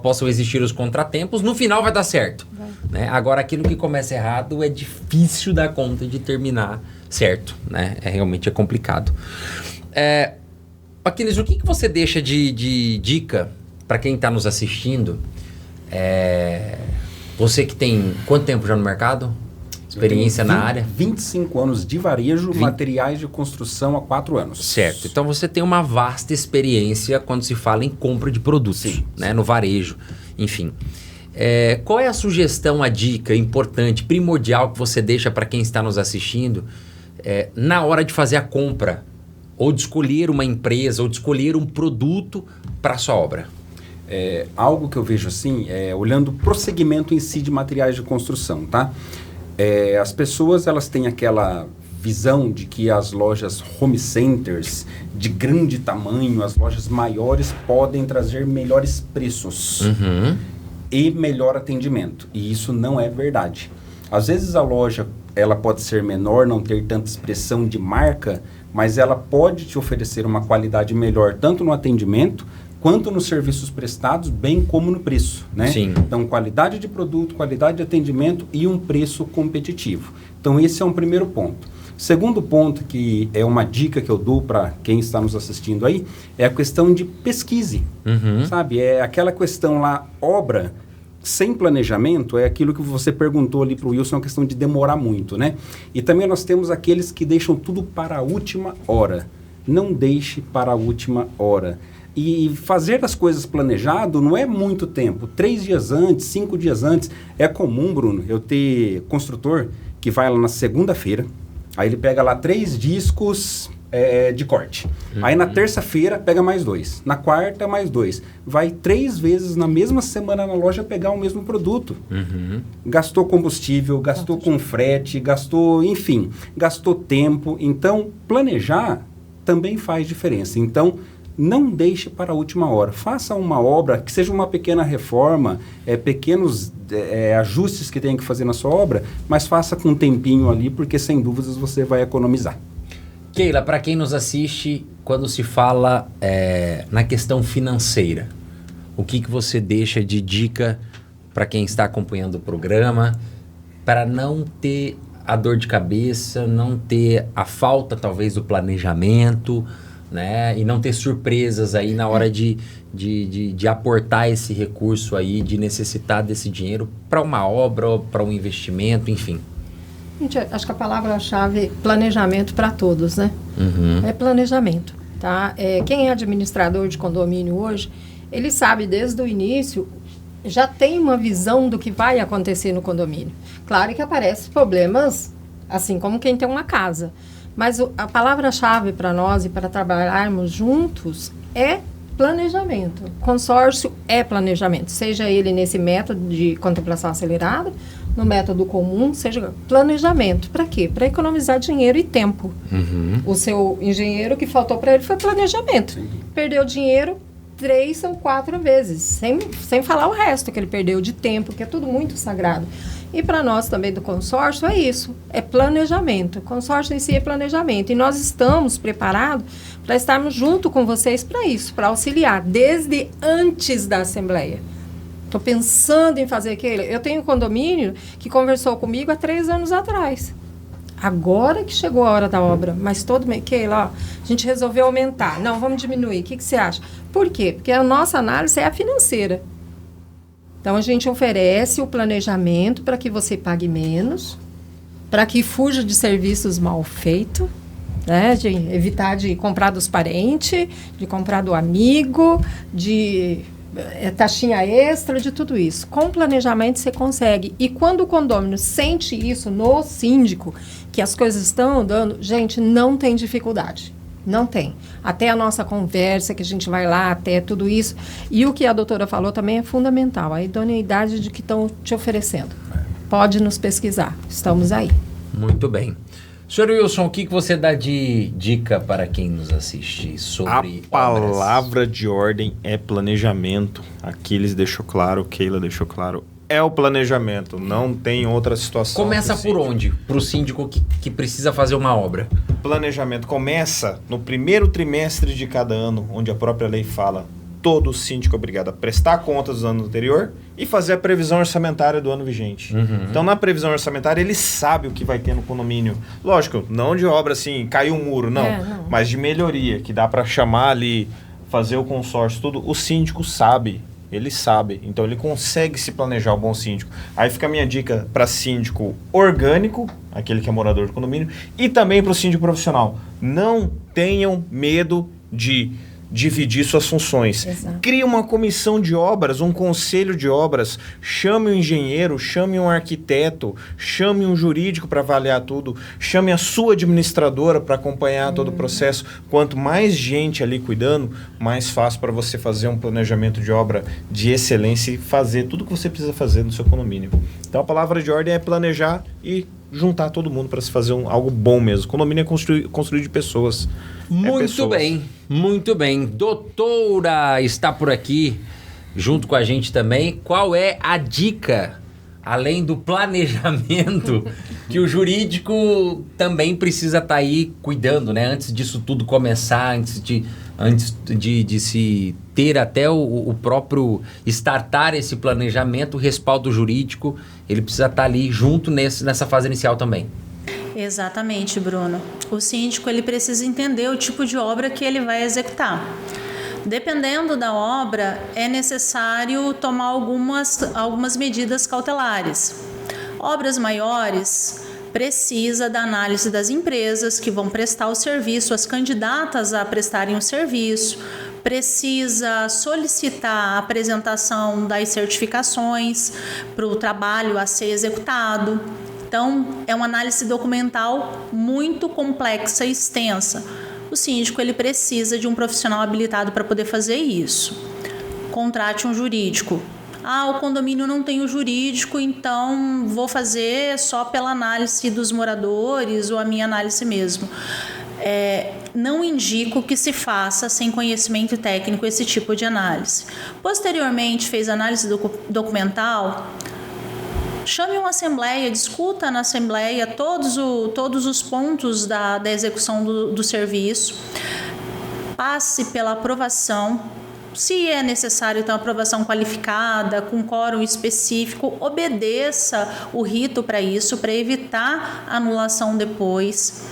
possam existir os contratempos, no final vai dar certo. Né? Agora, aquilo que começa errado é difícil dar conta de terminar certo. Né? Realmente é complicado. Aquiles, o que você deixa de dica para quem está nos assistindo? Você que tem quanto tempo já no mercado? Experiência na área? 25 anos de varejo, materiais de construção há 4 anos. Certo. Então você tem uma vasta experiência quando se fala em compra de produtos, sim, né? No varejo, enfim. Qual é a sugestão, a dica importante, primordial que você deixa para quem está nos assistindo na hora de fazer a compra? Ou de escolher uma empresa, ou de escolher um produto para a sua obra? Algo que eu vejo assim, olhando o prosseguimento em si de materiais de construção, tá? As pessoas, elas têm aquela visão de que as lojas home centers de grande tamanho, as lojas maiores, podem trazer melhores preços e melhor atendimento. E isso não é verdade. Às vezes a loja, ela pode ser menor, não ter tanta expressão de marca, mas ela pode te oferecer uma qualidade melhor, tanto no atendimento, quanto nos serviços prestados, bem como no preço, né? Sim. Então, qualidade de produto, qualidade de atendimento e um preço competitivo. Então, esse é um primeiro ponto. Segundo ponto, que é uma dica que eu dou para quem está nos assistindo aí, é a questão de pesquise, sabe? É aquela questão lá, obra sem planejamento, é aquilo que você perguntou ali para o Wilson, é uma questão de demorar muito, né? E também nós temos aqueles que deixam tudo para a última hora. Não deixe para a última hora. E fazer as coisas planejado não é muito tempo. 3 dias antes, 5 dias antes. É comum, Bruno, eu ter construtor que vai lá na segunda-feira, aí ele pega lá 3 discos de corte. Aí na terça-feira pega mais 2. Na quarta, mais 2. Vai 3 vezes na mesma semana na loja pegar o mesmo produto. Gastou combustível, gastou com frete, gastou, enfim, gastou tempo. Então, planejar também faz diferença. Então, não deixe para a última hora. Faça uma obra, que seja uma pequena reforma, pequenos ajustes que tenha que fazer na sua obra, mas faça com um tempinho ali, porque sem dúvidas você vai economizar. Keila, para quem nos assiste, quando se fala na questão financeira, o que você deixa de dica para quem está acompanhando o programa, para não ter a dor de cabeça, não ter a falta talvez do planejamento, né? E não ter surpresas aí na hora de aportar esse recurso aí, de necessitar desse dinheiro para uma obra, ou para um investimento, enfim. Gente, acho que a palavra-chave é planejamento para todos, né? É planejamento, tá? Quem é administrador de condomínio hoje, ele sabe desde o início, já tem uma visão do que vai acontecer no condomínio. Claro que aparecem problemas, assim como quem tem uma casa. Mas a palavra-chave para nós e para trabalharmos juntos é planejamento. Consórcio é planejamento, seja ele nesse método de contemplação acelerada, no método comum, seja planejamento. Para quê? Para economizar dinheiro e tempo. O seu engenheiro, que faltou para ele foi planejamento. Sim. Perdeu dinheiro 3 são 4 vezes, sem falar o resto que ele perdeu de tempo, que é tudo muito sagrado. E para nós também do consórcio é isso, é planejamento. Consórcio em si é planejamento. E nós estamos preparados para estarmos junto com vocês para isso, para auxiliar, desde antes da assembleia. Estou pensando em fazer aquilo. Eu tenho um condomínio que conversou comigo há 3 anos atrás. Agora que chegou a hora da obra, mas todo mês, Keila, a gente resolveu aumentar. Não, vamos diminuir. O que você acha? Por quê? Porque a nossa análise é a financeira. Então, a gente oferece o planejamento para que você pague menos para que fuja de serviços mal feitos, né, de evitar de comprar dos parentes, de comprar do amigo, de taxinha extra, de tudo isso. Com planejamento você consegue. E quando o condômino sente isso no síndico, que as coisas estão andando, gente, não tem dificuldade. Não tem. Até a nossa conversa, que a gente vai lá, até tudo isso. E o que a doutora falou também é fundamental, a idoneidade de que estão te oferecendo. Pode nos pesquisar, estamos aí. Muito bem. Senhor Wilson, o que você dá de dica para quem nos assiste sobre a palavra de ordem é planejamento. Aquiles deixou claro, Keila deixou claro. É o planejamento, não tem outra situação. Começa por onde? Para o síndico que precisa fazer uma obra. Planejamento começa no primeiro trimestre de cada ano, onde a própria lei fala. Todo síndico é obrigado a prestar contas do ano anterior e fazer a previsão orçamentária do ano vigente. Então, na previsão orçamentária, ele sabe o que vai ter no condomínio. Lógico, não de obra assim, caiu um muro, não. Mas de melhoria, que dá para chamar ali, fazer o consórcio, tudo. O síndico sabe, ele sabe. Então, ele consegue se planejar, o bom síndico. Aí fica a minha dica para síndico orgânico, aquele que é morador do condomínio, e também para o síndico profissional. Não tenham medo de dividir suas funções. Exato. Crie uma comissão de obras, um conselho de obras, chame um engenheiro, chame um arquiteto, chame um jurídico para avaliar tudo, chame a sua administradora para acompanhar todo o processo. Quanto mais gente ali cuidando, mais fácil para você fazer um planejamento de obra de excelência e fazer tudo que você precisa fazer no seu condomínio. Então a palavra de ordem é planejar e juntar todo mundo para se fazer algo bom mesmo. Condomínio é construído de pessoas. Muito bem, muito bem. Doutora está por aqui, junto com a gente também. Qual é a dica, além do planejamento, que o jurídico também precisa estar aí cuidando, né? Antes disso tudo começar, antes de se ter até o próprio startar esse planejamento, o respaldo jurídico, ele precisa estar ali junto nessa fase inicial também. Exatamente, Bruno. O síndico ele precisa entender o tipo de obra que ele vai executar. Dependendo da obra, é necessário tomar algumas medidas cautelares. Obras maiores, precisa da análise das empresas que vão prestar o serviço, as candidatas a prestarem o serviço, precisa solicitar a apresentação das certificações para o trabalho a ser executado. Então, é uma análise documental muito complexa e extensa. O síndico ele precisa de um profissional habilitado para poder fazer isso. Contrate um jurídico. O condomínio não tem o jurídico, então vou fazer só pela análise dos moradores ou a minha análise mesmo. Não indico que se faça sem conhecimento técnico esse tipo de análise. Posteriormente, fez análise documental. Chame uma assembleia, discuta na assembleia todos os pontos da execução do serviço, passe pela aprovação, se é necessário ter uma aprovação qualificada, com quórum específico, obedeça o rito para isso, para evitar anulação depois.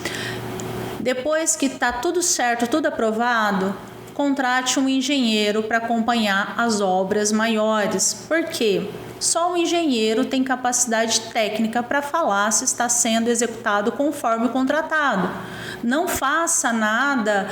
Depois que está tudo certo, tudo aprovado, contrate um engenheiro para acompanhar as obras maiores. Por quê? Só o engenheiro tem capacidade técnica para falar se está sendo executado conforme o contratado. Não faça nada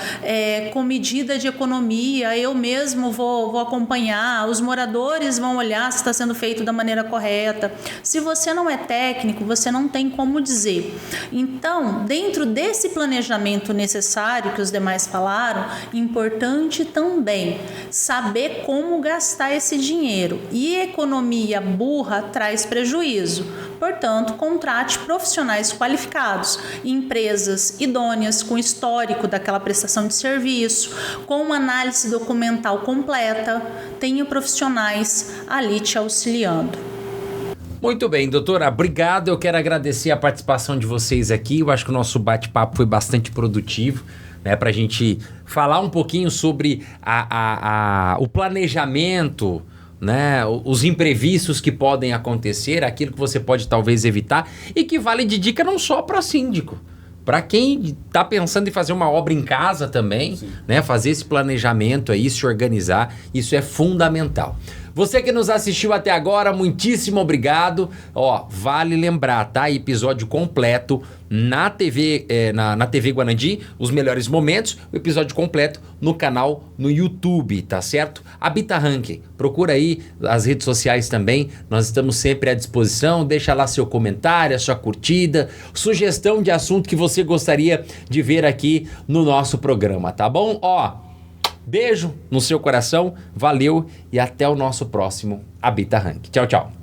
com medida de economia, eu mesmo vou acompanhar, os moradores vão olhar se está sendo feito da maneira correta. Se você não é técnico, você não tem como dizer. Então, dentro desse planejamento necessário que os demais falaram, importante também saber como gastar esse dinheiro. E economia burra traz prejuízo. Portanto, contrate profissionais qualificados, empresas idôneas com histórico daquela prestação de serviço, com uma análise documental completa, tenha profissionais ali te auxiliando. Muito bem, doutora, obrigado. Eu quero agradecer a participação de vocês aqui. Eu acho que o nosso bate-papo foi bastante produtivo, né, para a gente falar um pouquinho sobre o planejamento, né, os imprevistos que podem acontecer, aquilo que você pode talvez evitar e que vale de dica não só para síndico, para quem está pensando em fazer uma obra em casa também, né, fazer esse planejamento aí, se organizar, isso é fundamental. Você que nos assistiu até agora, muitíssimo obrigado. Ó, vale lembrar, tá? Episódio completo na TV, na TV Guanandi, os melhores momentos, o episódio completo no canal no YouTube, tá certo? Habita Ranking, procura aí as redes sociais também, nós estamos sempre à disposição, deixa lá seu comentário, a sua curtida, sugestão de assunto que você gostaria de ver aqui no nosso programa, tá bom? Ó, beijo no seu coração, valeu e até o nosso próximo Habita Ranking. Tchau, tchau.